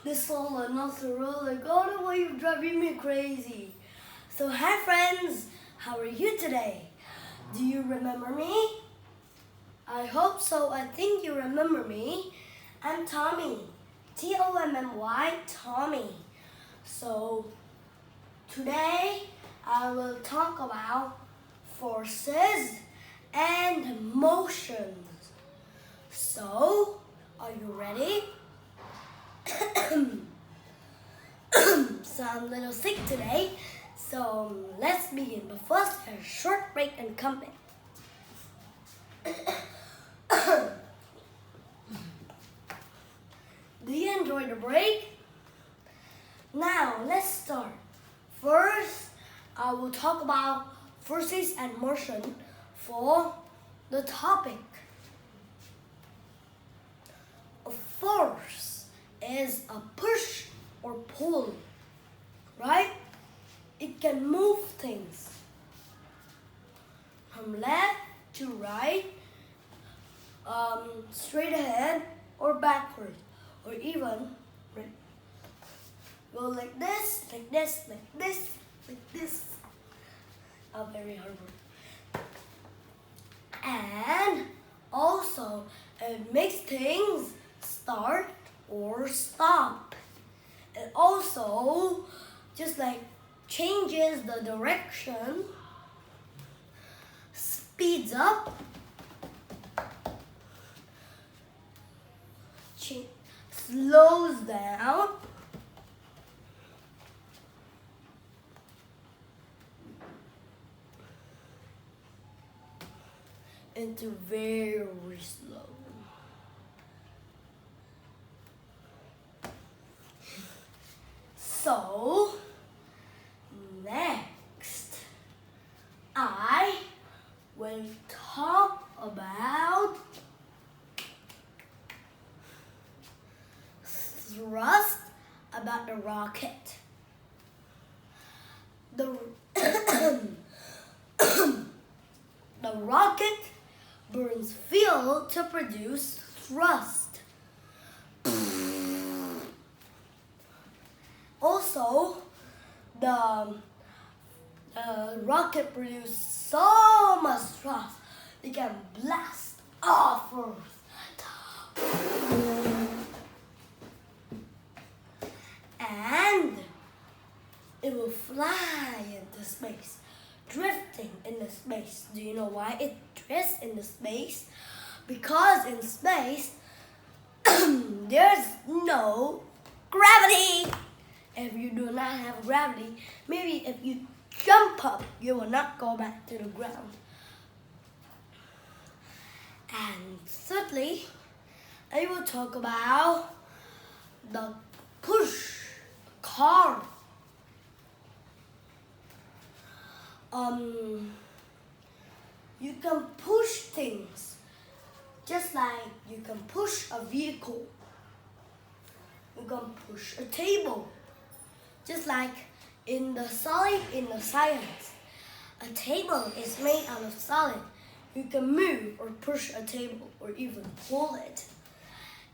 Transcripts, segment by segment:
This solo not so roller coaster why you driving me crazy. So hi friends, how are you today? Do you remember me? I hope so. I think you remember me. I'm Tommy. Tommy, Tommy. So today I will talk about forces and motions. So are you ready? So I'm a little sick today, so let's begin. But first, a short break and come back. Do you enjoy the break? Now let's start. First, I will talk about forces and motion for the topic. A force is a push or pull, right? It can move things from left to right, straight ahead or backwards, or even go like this, like this, like this, like this. A very hard word. And also, it makes things start or stop. It also just like changes the direction, speeds up, slows down, into very slow. So next I will talk about thrust, about the rocket. The the rocket burns fuel to produce thrust. Also, the rocket produces so much thrust, it can blast off Earth. And it will fly into space, drifting in the space. Do you know why it drifts in the space? Because in space, there's no gravity. If you do not have gravity, maybe if you jump up, you will not go back to the ground. And thirdly, I will talk about the push car. You can push things just like you can push a vehicle. You can push a table. Just like in the science, a table is made out of solid. You can move or push a table or even pull it.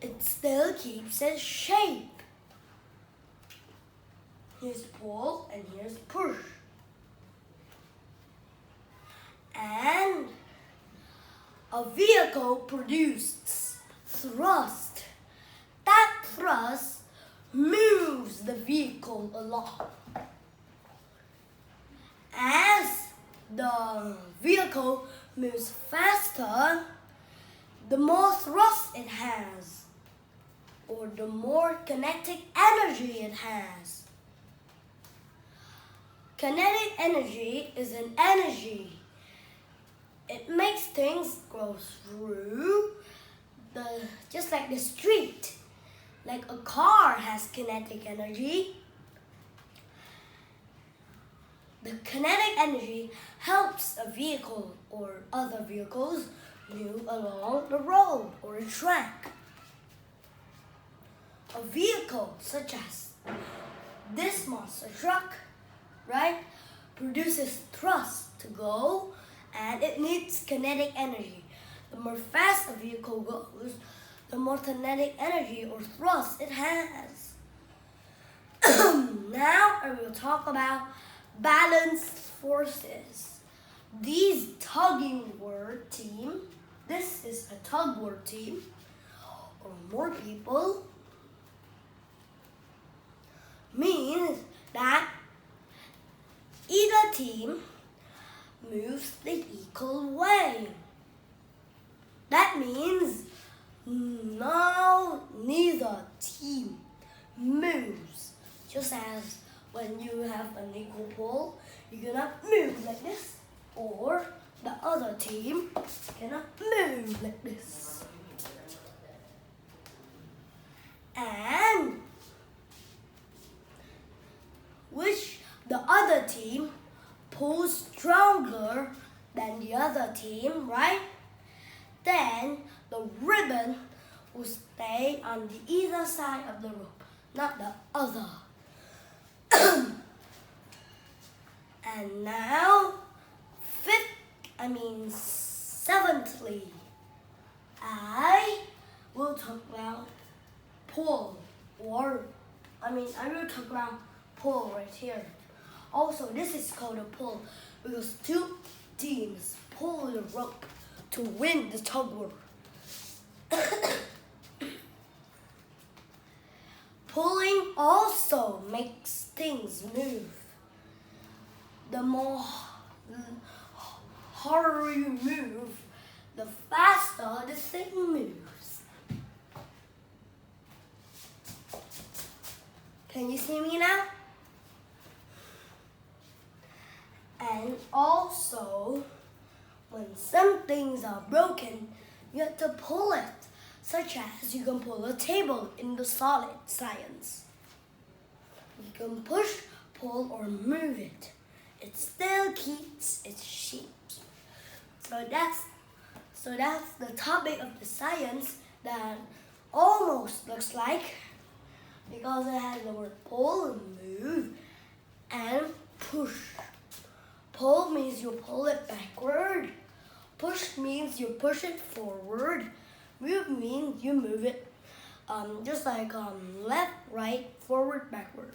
It still keeps its shape. Here's pull and here's push. And a vehicle produces thrust. That thrust moves the vehicle along. As the vehicle moves faster, the more thrust it has, or the more kinetic energy it has. Kinetic energy is an energy. It makes things go through just like the street. Like a car has kinetic energy. The kinetic energy helps a vehicle or other vehicles move along the road or a track. A vehicle such as this monster truck, right, produces thrust to go, and it needs kinetic energy. The more fast a vehicle goes, the more kinetic energy or thrust it has. now I will talk about balanced forces. These tugging war team, this is a tug war team, or more people, means that either team moves the equal way. That means now neither team moves. Just as when you have an equal pole, you cannot move like this, or the other team cannot move like this. And which the other team pulls stronger than the other team, right? Then the ribbon will stay on the either side of the rope, not the other. And now, seventhly, I will talk about pull, I will talk about pull right here. Also, this is called a pull because two teams pull the rope to win the tug war. Pulling also makes things move. The more harder you move, the faster the thing moves. Can you see me now? And also, when some things are broken, you have to pull it, such as you can pull a table in the solid science. You can push, pull, or move it. It still keeps its shape. So that's the topic of the science that almost looks like, because it has the word pull, move, and push. Pull means you pull it backward. Push means you push it forward. Move means you move it just like left, right, forward, backward.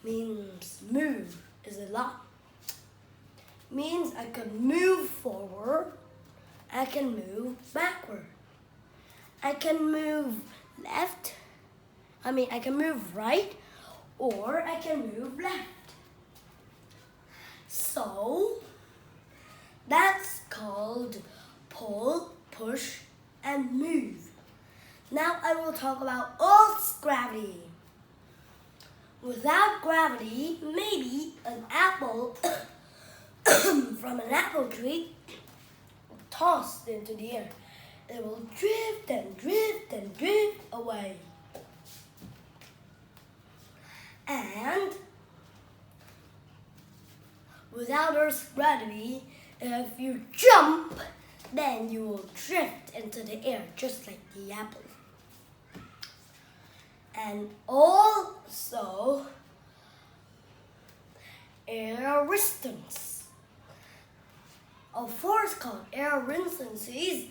Means move is a lot. Means I can move forward. I can move backward. I can move left. I can move right, or I can move left. So that's called pull, push, and move. Now I will talk about Earth's gravity. Without gravity, maybe an apple from an apple tree tossed into the air. It will drift and drift and drift away. And without Earth's gravity, if you jump, then you will drift into the air just like the apple. And also air resistance. A force called air resistance is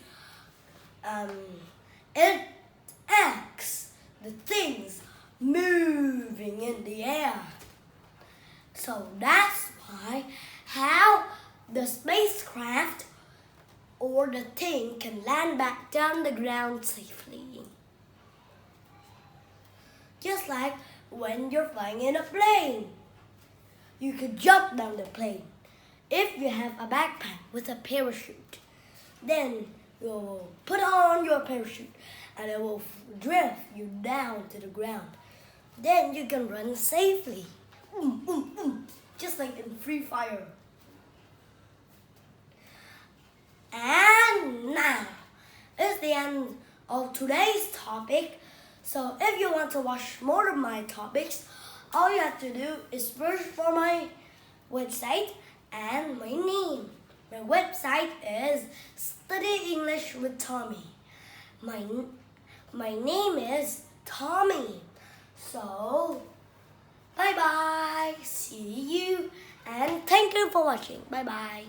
it acts the things moving in the air. So that's why how the spacecraft or the thing can land back down the ground safely. Just like when you're flying in a plane. You could jump down the plane. If you have a backpack with a parachute, then you'll put on your parachute and it will drift you down to the ground. Then you can run safely. Just like in Free Fire. And now is the end of today's topic. So if you want to watch more of my topics, all you have to do is search for my website and my name. My website is Study English with Tommy. My name is Tommy. So bye bye. See you and thank you for watching. Bye bye.